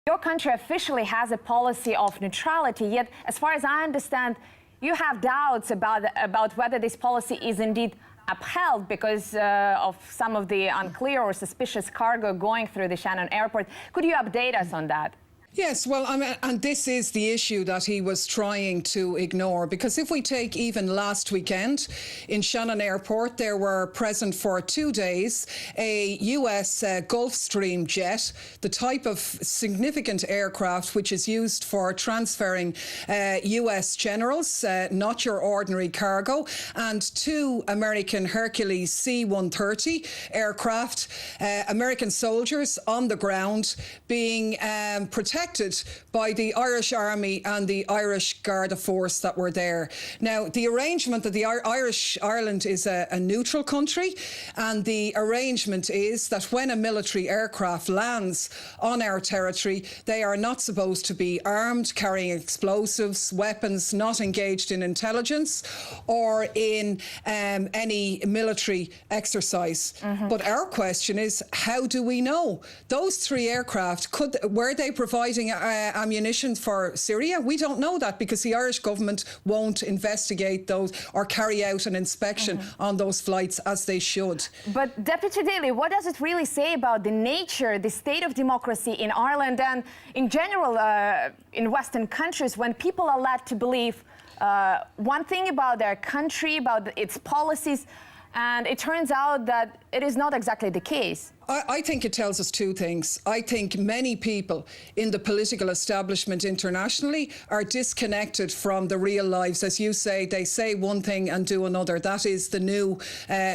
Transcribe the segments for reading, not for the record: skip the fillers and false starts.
Your country officially has a policy of neutrality, yet, as far as I understand, you have doubts about whether this policy is indeed upheld because of some of the unclear or suspicious cargo going through the Shannon airport. Could you update us on that? Yes, well, and this is the issue that he was trying to ignore, because if we take even last weekend in Shannon Airport, there were present for 2 days a US Gulfstream jet, the type of significant aircraft which is used for transferring US generals, not your ordinary cargo, and 2 American Hercules C-130 aircraft, American soldiers on the ground being protected by the Irish Army and the Irish Garda Force that were there. Now, the arrangement that the Ireland is a neutral country, and the arrangement is that when a military aircraft lands on our territory, they are not supposed to be armed, carrying explosives, weapons, not engaged in intelligence or in any military exercise. But our question is, how do we know? Those 3 aircraft, were they providing ammunition for Syria? We don't know that, because the Irish government won't investigate those or carry out an inspection on those flights as they should. But Deputy Daly, what does it really say about the nature, the state of democracy in Ireland and in general in Western countries, when people are led to believe one thing about their country, about its policies, and it turns out that it is not exactly the case? I think it tells us 2 things. I think many people in the political establishment internationally are disconnected from the real lives. As you say, they say one thing and do another. That is the new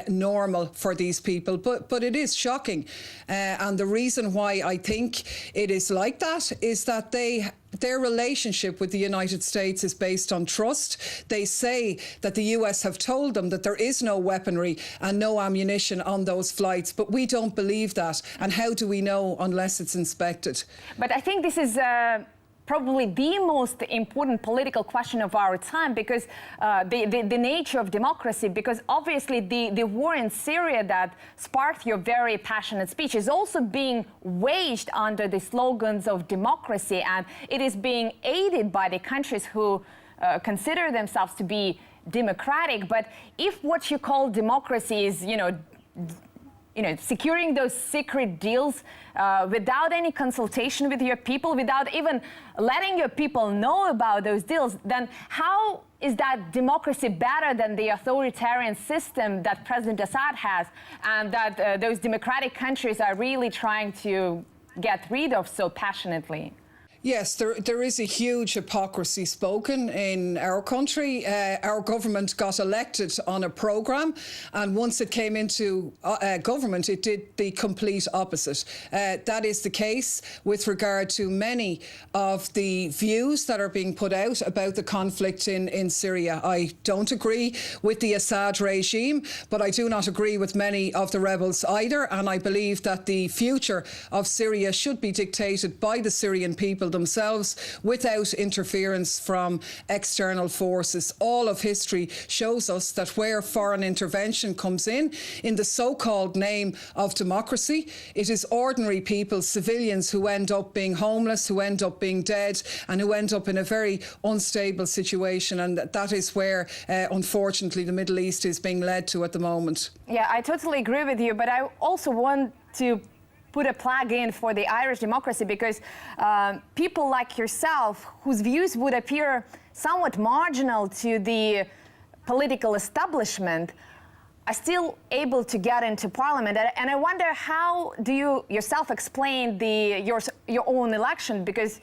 normal for these people. But it is shocking. And the reason why I think it is like that is that their relationship with the United States is based on trust. They say that the US have told them that there is no weaponry and no ammunition on those flights, but we don't believe that. And how do we know unless it's inspected? But I think this is probably the most important political question of our time, because the nature of democracy, because obviously the war in Syria that sparked your very passionate speech is also being waged under the slogans of democracy, and it is being aided by the countries who consider themselves to be democratic. But if what you call democracy is, securing those secret deals without any consultation with your people, without even letting your people know about those deals, then how is that democracy better than the authoritarian system that President Assad has, and that those democratic countries are really trying to get rid of so passionately? Yes, there is a huge hypocrisy spoken in our country. Our government got elected on a programme, and once it came into government, it did the complete opposite. That is the case with regard to many of the views that are being put out about the conflict in Syria. I don't agree with the Assad regime, but I do not agree with many of the rebels either, and I believe that the future of Syria should be dictated by the Syrian people themselves without interference from external forces. All of history shows us that where foreign intervention comes in the so-called name of democracy, it is ordinary people, civilians, who end up being homeless, who end up being dead, and who end up in a very unstable situation. And that is where, unfortunately, the Middle East is being led to at the moment. Yeah, I totally agree with you, but I also want to put a plug in for the Irish democracy, because people like yourself, whose views would appear somewhat marginal to the political establishment, are still able to get into parliament. And I wonder, how do you yourself explain your own election? Because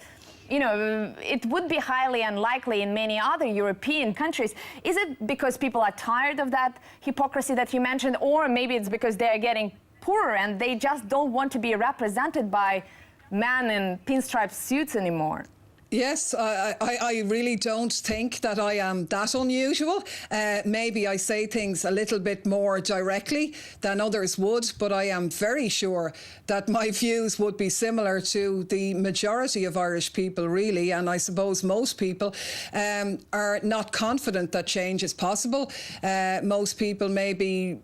it would be highly unlikely in many other European countries. Is it because people are tired of that hypocrisy that you mentioned, or maybe it's because they're getting poorer and they just don't want to be represented by men in pinstripe suits anymore? Yes, I really don't think that I am that unusual. Maybe I say things a little bit more directly than others would, but I am very sure that my views would be similar to the majority of Irish people, really. And I suppose most people are not confident that change is possible. Most people maybe,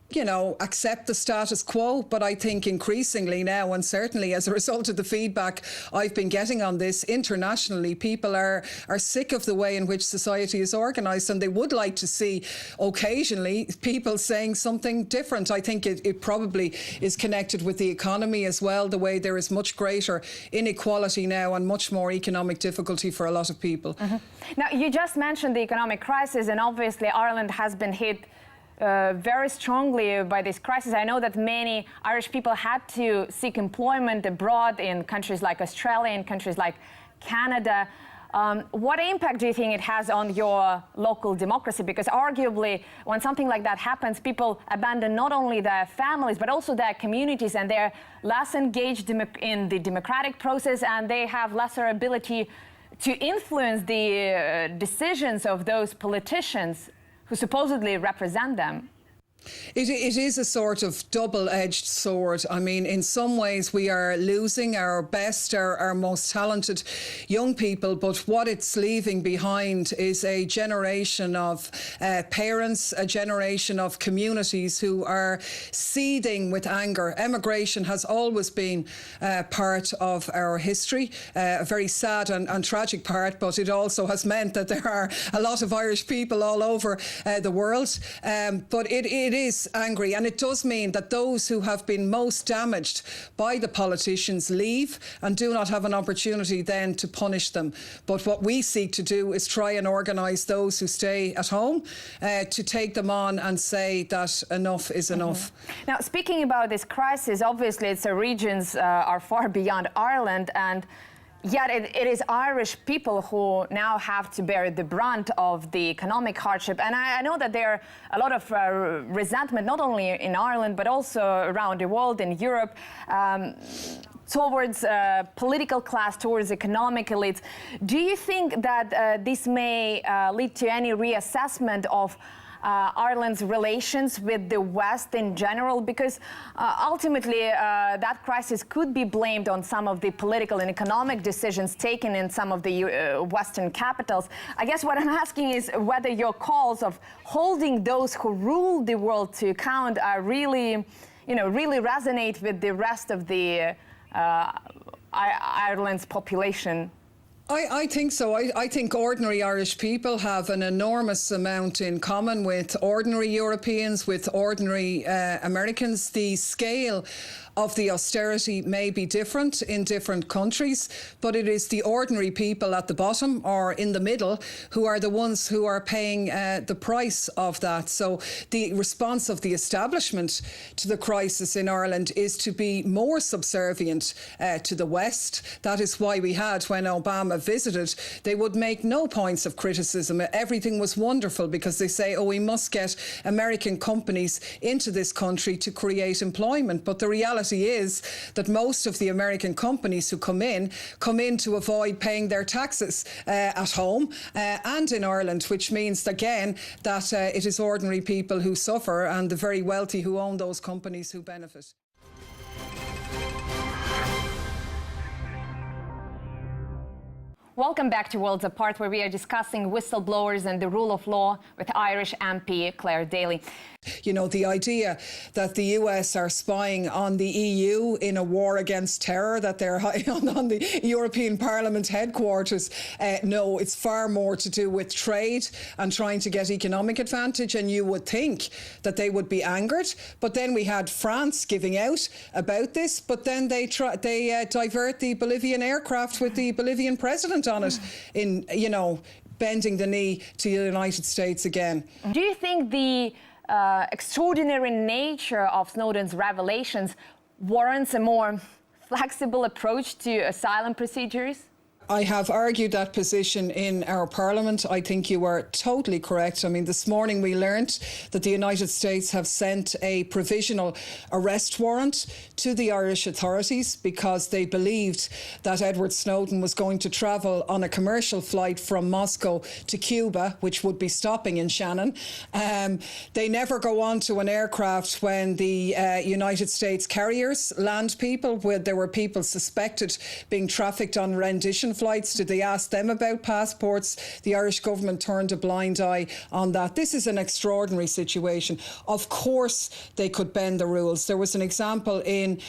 accept the status quo, but I think increasingly now, and certainly as a result of the feedback I've been getting on this internationally, people are sick of the way in which society is organised, and they would like to see occasionally people saying something different. I think it probably is connected with the economy as well, the way there is much greater inequality now and much more economic difficulty for a lot of people. Mm-hmm. Now, you just mentioned the economic crisis, and obviously Ireland has been hit very strongly by this crisis. I know that many Irish people had to seek employment abroad in countries like Australia, in countries like Canada. What impact do you think it has on your local democracy? Because arguably, when something like that happens, people abandon not only their families, but also their communities, and they're less engaged in the democratic process, and they have lesser ability to influence the decisions of those politicians who supposedly represent them. It is a sort of double-edged sword. I mean, in some ways we are losing our best, our most talented young people, but what it's leaving behind is a generation of parents, a generation of communities who are seething with anger. Emigration has always been part of our history, a very sad and tragic part, but it also has meant that there are a lot of Irish people all over the world. But it is angry, and it does mean that those who have been most damaged by the politicians leave and do not have an opportunity then to punish them. But what we seek to do is try and organise those who stay at home to take them on and say that enough is enough. Now, speaking about this crisis, obviously its origins are far beyond Ireland, and yet it is Irish people who now have to bear the brunt of the economic hardship. And I know that there are a lot of resentment, not only in Ireland, but also around the world, in Europe, towards political class, towards economic elites. Do you think that this may lead to any reassessment of Ireland's relations with the West in general? Because ultimately that crisis could be blamed on some of the political and economic decisions taken in some of the Western capitals. I guess what I'm asking is whether your calls of holding those who rule the world to account are really resonate with the rest of the Ireland's population. I think so. I think ordinary Irish people have an enormous amount in common with ordinary Europeans, with ordinary Americans. The scale of the austerity may be different in different countries, but it is the ordinary people at the bottom or in the middle who are the ones who are paying the price of that. So the response of the establishment to the crisis in Ireland is to be more subservient to the West. That is why we had, when Obama visited, they would make no points of criticism. Everything was wonderful because they say, oh, we must get American companies into this country to create employment. But the reality is that most of the American companies who come in to avoid paying their taxes at home and in Ireland, which means again that it is ordinary people who suffer and the very wealthy who own those companies who benefit. Welcome back to Worlds Apart, where we are discussing whistleblowers and the rule of law with Irish MP Clare Daly. You know, the idea that the US are spying on the EU in a war against terror, that they're on the European Parliament headquarters, no, it's far more to do with trade and trying to get economic advantage, and you would think that they would be angered. But then we had France giving out about this, but then they divert the Bolivian aircraft with the Bolivian president on it in, bending the knee to the United States again. Do you think the extraordinary nature of Snowden's revelations warrants a more flexible approach to asylum procedures? I have argued that position in our Parliament. I think you are totally correct. I mean, this morning we learnt that the United States have sent a provisional arrest warrant to the Irish authorities because they believed that Edward Snowden was going to travel on a commercial flight from Moscow to Cuba, which would be stopping in Shannon. They never go on to an aircraft when the United States carriers land people, where there were people suspected being trafficked on rendition flights. Did they ask them about passports? The Irish government turned a blind eye on that. This is an extraordinary situation. Of course they could bend the rules. There was an example in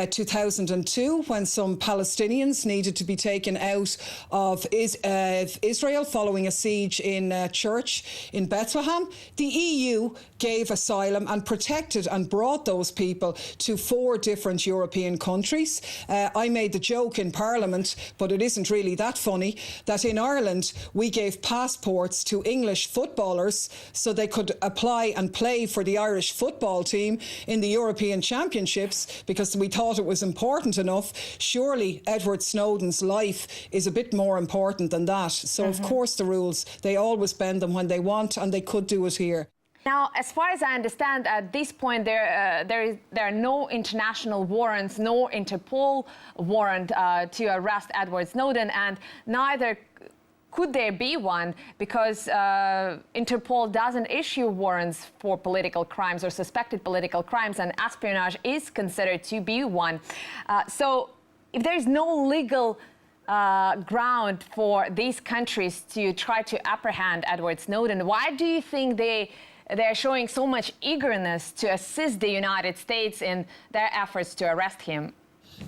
2002 when some Palestinians needed to be taken out of Israel following a siege in a church in Bethlehem. The EU gave asylum and protected and brought those people to 4 different European countries. I made the joke in Parliament, but it isn't really that funny, that in Ireland we gave passports to English footballers so they could apply and play for the Irish football team in the European Championships because we thought it was important enough. Surely Edward Snowden's life is a bit more important than that. So of course the rules, they always bend them when they want, and they could do it here. Now, as far as I understand, at this point, there are no international warrants, no Interpol warrant to arrest Edward Snowden, and neither could there be one because Interpol doesn't issue warrants for political crimes or suspected political crimes, and espionage is considered to be one. So if there is no legal ground for these countries to try to apprehend Edward Snowden, why do you think they're showing so much eagerness to assist the United States in their efforts to arrest him?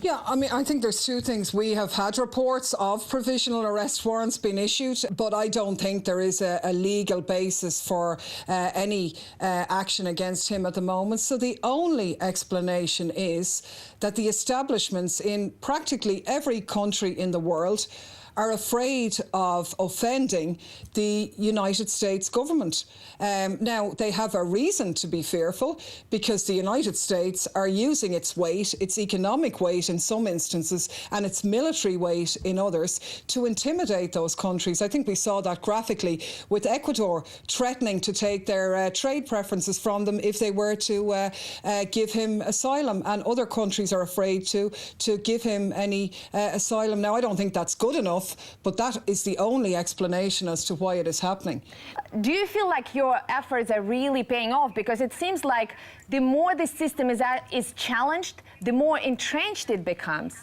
Yeah, I mean, I think there's 2 things. We have had reports of provisional arrest warrants being issued, but I don't think there is a legal basis for any action against him at the moment. So the only explanation is that the establishments in practically every country in the world are afraid of offending the United States government. Now, they have a reason to be fearful because the United States are using its weight, its economic weight in some instances, and its military weight in others to intimidate those countries. I think we saw that graphically with Ecuador threatening to take their trade preferences from them if they were to give him asylum, and other countries are afraid to give him any asylum. Now, I don't think that's good enough, but that is the only explanation as to why it is happening. Do you feel like your efforts are really paying off? Because it seems like the more the system is challenged, the more entrenched it becomes.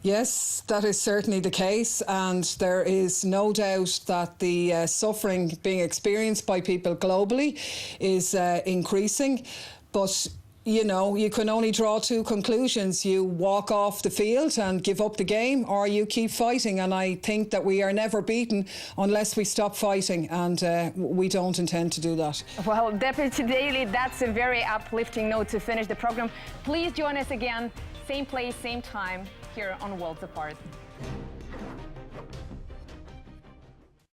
Yes, that is certainly the case, and there is no doubt that the suffering being experienced by people globally is increasing. But you know, you can only draw 2 conclusions. You walk off the field and give up the game, or you keep fighting. And I think that we are never beaten unless we stop fighting, and we don't intend to do that. Well, Deputy Daly, that's a very uplifting note to finish the program. Please join us again, same place, same time, here on Worlds Apart.